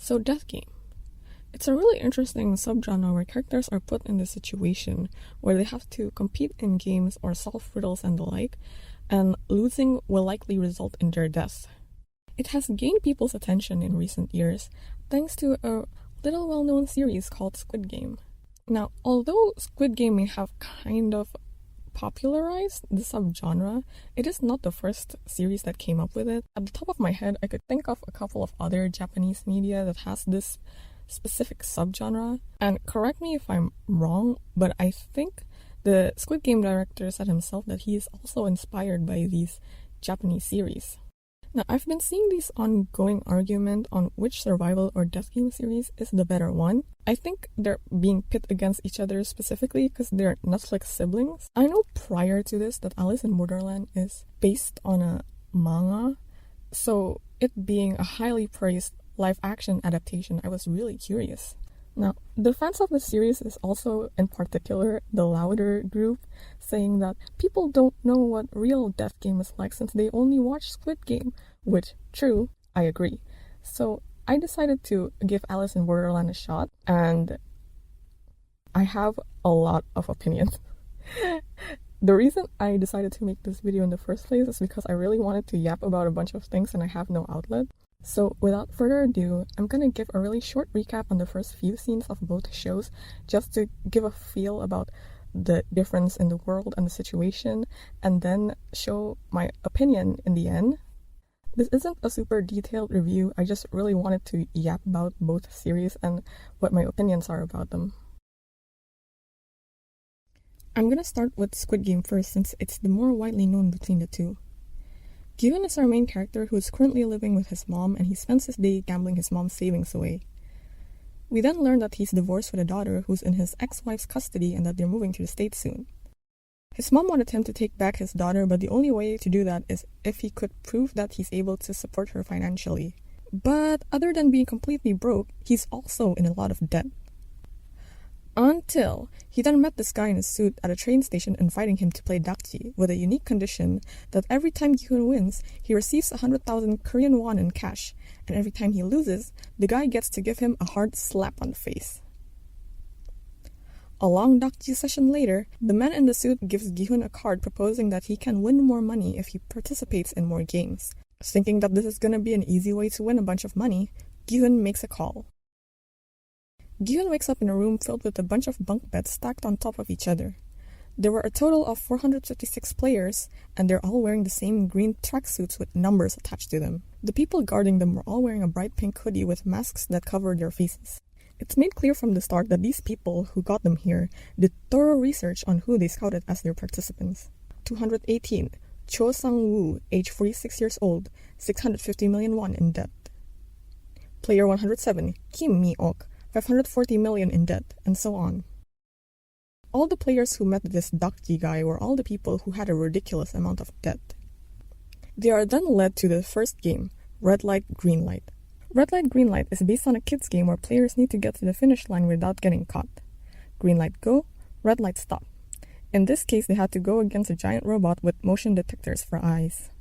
So, Death Game. It's a really interesting subgenre where characters are put in this situation where they have to compete in games or solve riddles and the like, and losing will likely result in their death. It has gained people's attention in recent years thanks to a little well-known series called Squid Game. Now, although Squid Game may have kind of popularized the subgenre, it is not the first series that came up with it. At the top of my head, I could think of a couple of other Japanese media that has this specific subgenre. And correct me if I'm wrong, but I think the Squid Game director said himself that he is also inspired by these Japanese series. Now, I've been seeing this ongoing argument on which survival or death game series is the better one. I think they're being pit against each other specifically because they're Netflix siblings. I know prior to this that Alice in Borderland is based on a manga, so it being a highly praised live-action adaptation, I was really curious. Now, the fans of the series is also, in particular, the Louder group, saying that people don't know what real death game is like since they only watch Squid Game, which, true, I agree. So, I decided to give Alice in Borderland a shot, and I have a lot of opinions. The reason I decided to make this video in the first place is because I really wanted to yap about a bunch of things and I have no outlet. So without further ado, I'm gonna give a really short recap on the first few scenes of both shows just to give a feel about the difference in the world and the situation, and then show my opinion in the end. This isn't a super detailed review, I just really wanted to yap about both series and what my opinions are about them. I'm gonna start with Squid Game first since it's the more widely known between the two. Gi-hun is our main character who is currently living with his mom and he spends his day gambling his mom's savings away. We then learn that he's divorced with a daughter who's in his ex-wife's custody and that they're moving to the States soon. His mom wanted him to take back his daughter, but the only way to do that is if he could prove that he's able to support her financially. But other than being completely broke, he's also in a lot of debt. Until he then met this guy in a suit at a train station inviting him to play dakji with a unique condition that every time Gi-hun wins, he receives 100,000 Korean won in cash, and every time he loses, the guy gets to give him a hard slap on the face. A long dakji session later, the man in the suit gives Gi-hun a card proposing that he can win more money if he participates in more games. Thinking that this is gonna be an easy way to win a bunch of money, Gi-hun makes a call. Gi-hun wakes up in a room filled with a bunch of bunk beds stacked on top of each other. There were a total of 456 players, and they're all wearing the same green tracksuits with numbers attached to them. The people guarding them were all wearing a bright pink hoodie with masks that covered their faces. It's made clear from the start that these people who got them here did thorough research on who they scouted as their participants. 218, Cho Sang-woo, age 46 years old, 650 million won in debt. Player 107, Kim Mi-ok, 540 million in debt, and so on. All the players who met this dakji guy were all the people who had a ridiculous amount of debt. They are then led to the first game, Red Light, Green Light. Red Light, Green Light is based on a kids game where players need to get to the finish line without getting caught. Green light go, red light stop. In this case, they had to go against a giant robot with motion detectors for eyes.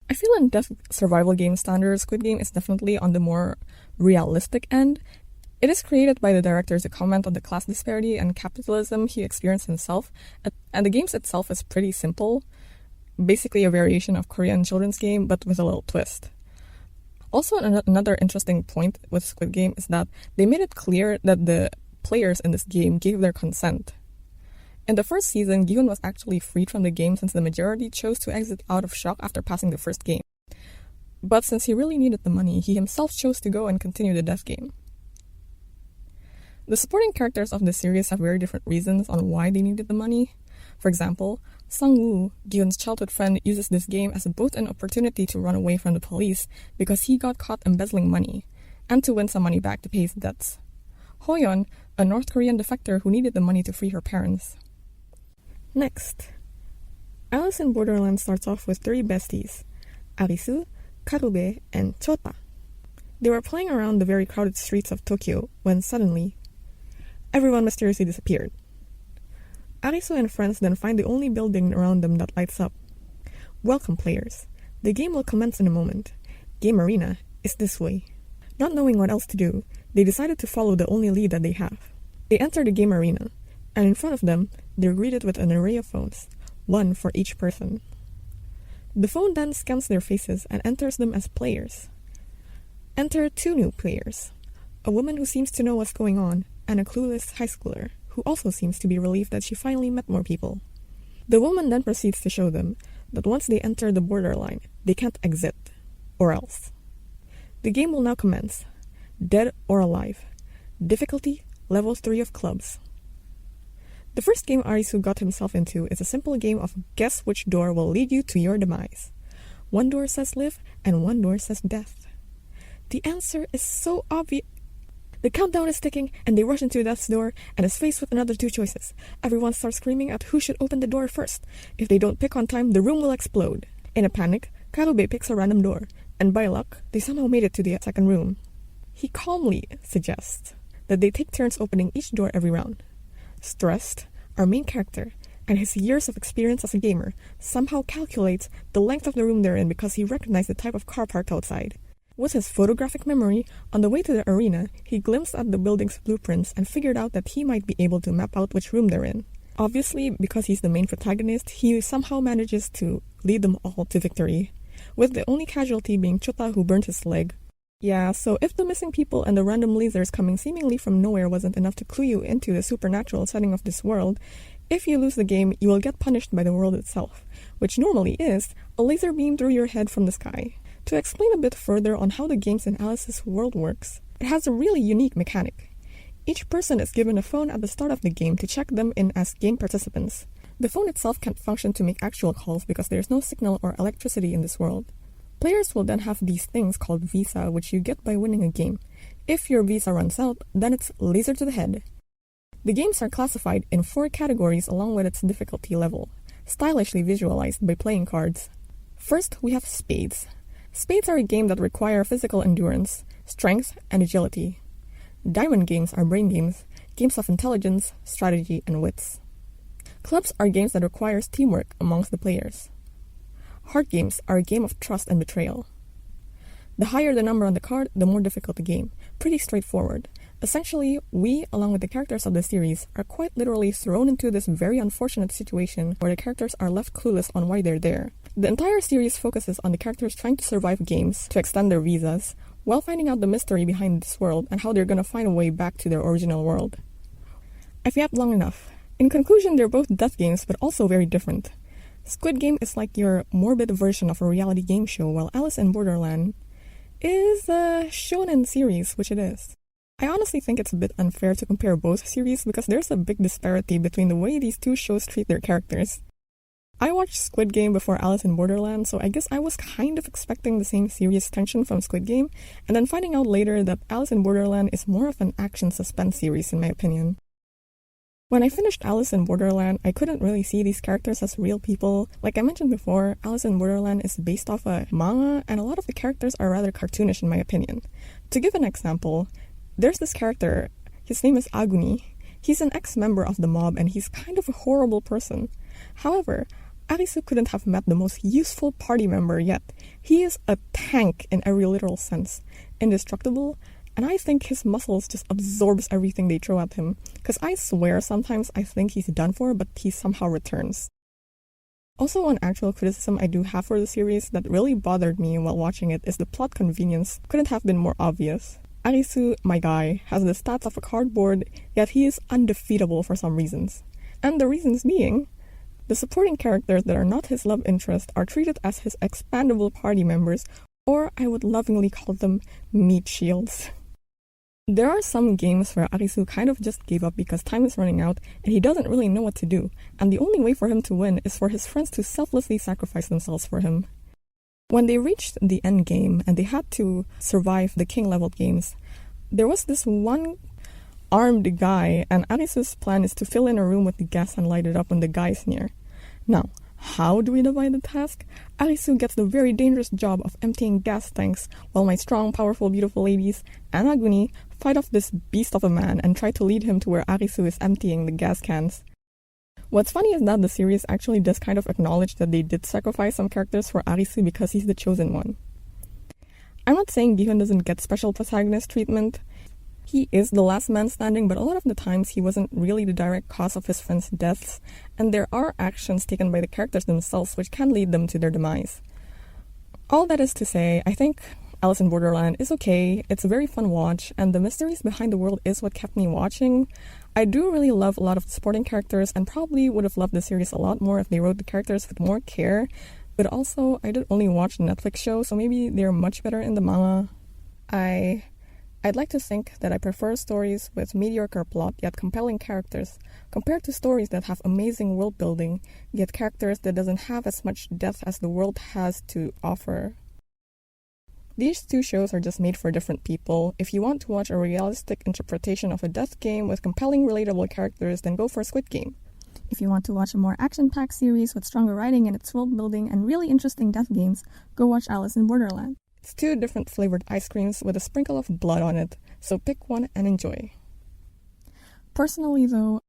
I feel in death survival game standards, Squid Game is definitely on the more realistic end. It is created by the director to comment on the class disparity and capitalism he experienced himself, and the game itself is pretty simple, basically a variation of Korean children's game but with a little twist. Also, another interesting point with Squid Game is that they made it clear that the players in this game gave their consent. In the first season, Gi-hun was actually freed from the game since the majority chose to exit out of shock after passing the first game. But since he really needed the money, he himself chose to go and continue the death game. The supporting characters of the series have very different reasons on why they needed the money. For example, Sang-woo, Gi-hun's childhood friend, uses this game as both an opportunity to run away from the police because he got caught embezzling money, and to win some money back to pay his debts. Ho-yeon, a North Korean defector who needed the money to free her parents. Next, Alice in Borderland starts off with 3 besties, Arisu, Karube, and Chota. They were playing around the very crowded streets of Tokyo when suddenly, everyone mysteriously disappeared. Arisu and friends then find the only building around them that lights up. Welcome, players. The game will commence in a moment. Game Arena is this way. Not knowing what else to do, they decided to follow the only lead that they have. They enter the game arena, and in front of them, they're greeted with an array of phones, one for each person. The phone then scans their faces and enters them as players. Enter two new players, a woman who seems to know what's going on, and a clueless high schooler, who also seems to be relieved that she finally met more people. The woman then proceeds to show them that once they enter the borderline, they can't exit, or else. The game will now commence. Dead or alive. Difficulty, level 3 of clubs. The first game Arisu got himself into is a simple game of guess which door will lead you to your demise. One door says live, and one door says death. The answer is so obvious. The countdown is ticking, and they rush into death's door, and is faced with another two choices. Everyone starts screaming at who should open the door first. If they don't pick on time, the room will explode. In a panic, Karube picks a random door, and by luck, they somehow made it to the second room. He calmly suggests that they take turns opening each door every round. Stressed, our main character, and his years of experience as a gamer, somehow calculates the length of the room they're in because he recognized the type of car parked outside. With his photographic memory, on the way to the arena, he glimpsed at the building's blueprints and figured out that he might be able to map out which room they're in. Obviously, because he's the main protagonist, he somehow manages to lead them all to victory, with the only casualty being Chuta, who burnt his leg. Yeah, so if the missing people and the random lasers coming seemingly from nowhere wasn't enough to clue you into the supernatural setting of this world, if you lose the game, you will get punished by the world itself, which normally is a laser beam through your head from the sky. To explain a bit further on how the games in Alice's world works, it has a really unique mechanic. Each person is given a phone at the start of the game to check them in as game participants. The phone itself can't function to make actual calls because there's no signal or electricity in this world. Players will then have these things called visa, which you get by winning a game. If your visa runs out, then it's laser to the head. The games are classified in 4 categories along with its difficulty level, stylishly visualized by playing cards. First, we have spades. Spades are a game that require physical endurance, strength, and agility. Diamond games are brain games, games of intelligence, strategy, and wits. Clubs are games that requires teamwork amongst the players. Heart games are a game of trust and betrayal. The higher the number on the card, the more difficult the game. Pretty straightforward. Essentially, we, along with the characters of the series, are quite literally thrown into this very unfortunate situation where the characters are left clueless on why they're there. The entire series focuses on the characters trying to survive games to extend their visas, while finding out the mystery behind this world and how they're gonna find a way back to their original world. I've yapped long enough. In conclusion, they're both death games, but also very different. Squid Game is like your morbid version of a reality game show, while Alice in Borderland is a shonen series, which it is. I honestly think it's a bit unfair to compare both series because there's a big disparity between the way these two shows treat their characters. I watched Squid Game before Alice in Borderland, so I guess I was kind of expecting the same serious tension from Squid Game, and then finding out later that Alice in Borderland is more of an action suspense series in my opinion. When I finished Alice in Borderland, I couldn't really see these characters as real people. Like I mentioned before, Alice in Borderland is based off a manga, and a lot of the characters are rather cartoonish in my opinion. To give an example, there's this character, his name is Aguni. He's an ex-member of the mob and he's kind of a horrible person. However, Arisu couldn't have met the most useful party member yet. He is a tank in every literal sense, indestructible, and I think his muscles just absorbs everything they throw at him, because I swear sometimes I think he's done for, but he somehow returns. Also, one actual criticism I do have for the series that really bothered me while watching it is the plot convenience couldn't have been more obvious. Arisu, my guy, has the stats of a cardboard, yet he is undefeatable for some reasons. And the reasons being, the supporting characters that are not his love interest are treated as his expandable party members, or I would lovingly call them meat shields. There are some games where Arisu kind of just gave up because time is running out and he doesn't really know what to do, and the only way for him to win is for his friends to selflessly sacrifice themselves for him. When they reached the end game and they had to survive the king level games, there was this one armed guy, and Arisu's plan is to fill in a room with the gas and light it up when the guy is near. Now, how do we divide the task? Arisu gets the very dangerous job of emptying gas tanks, while my strong, powerful, beautiful ladies and Aguni fight off this beast of a man and try to lead him to where Arisu is emptying the gas cans. What's funny is that the series actually does kind of acknowledge that they did sacrifice some characters for Arisu because he's the chosen one. I'm not saying Gihun doesn't get special protagonist treatment. He is the last man standing, but a lot of the times he wasn't really the direct cause of his friends' deaths, and there are actions taken by the characters themselves which can lead them to their demise. All that is to say, I think Alice in Borderland is okay, it's a very fun watch, and the mysteries behind the world is what kept me watching. I do really love a lot of the supporting characters and probably would have loved the series a lot more if they wrote the characters with more care, but also I did only watch the Netflix show, so maybe they're much better in the manga. I'd like to think that I prefer stories with mediocre plot yet compelling characters compared to stories that have amazing world building yet characters that doesn't have as much depth as the world has to offer. These two shows are just made for different people. If you want to watch a realistic interpretation of a death game with compelling relatable characters, then go for Squid Game. If you want to watch a more action-packed series with stronger writing in its world building and really interesting death games, go watch Alice in Borderland. It's 2 different flavored ice creams with a sprinkle of blood on it, so pick one and enjoy. Personally though,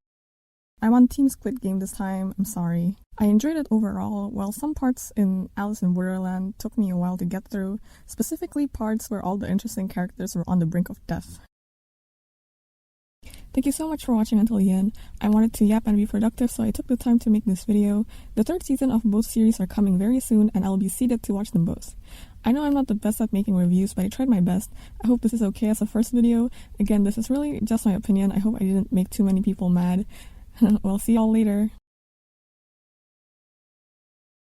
I'm on Team Squid Game this time, I'm sorry. I enjoyed it overall, while some parts in Alice in Borderland took me a while to get through, specifically parts where all the interesting characters were on the brink of death. Thank you so much for watching until the end. I wanted to yap and be productive, so I took the time to make this video. The 3rd season of both series are coming very soon, and I'll be seated to watch them both. I know I'm not the best at making reviews, but I tried my best. I hope this is okay as a first video. Again, this is really just my opinion. I hope I didn't make too many people mad. Well, see y'all later.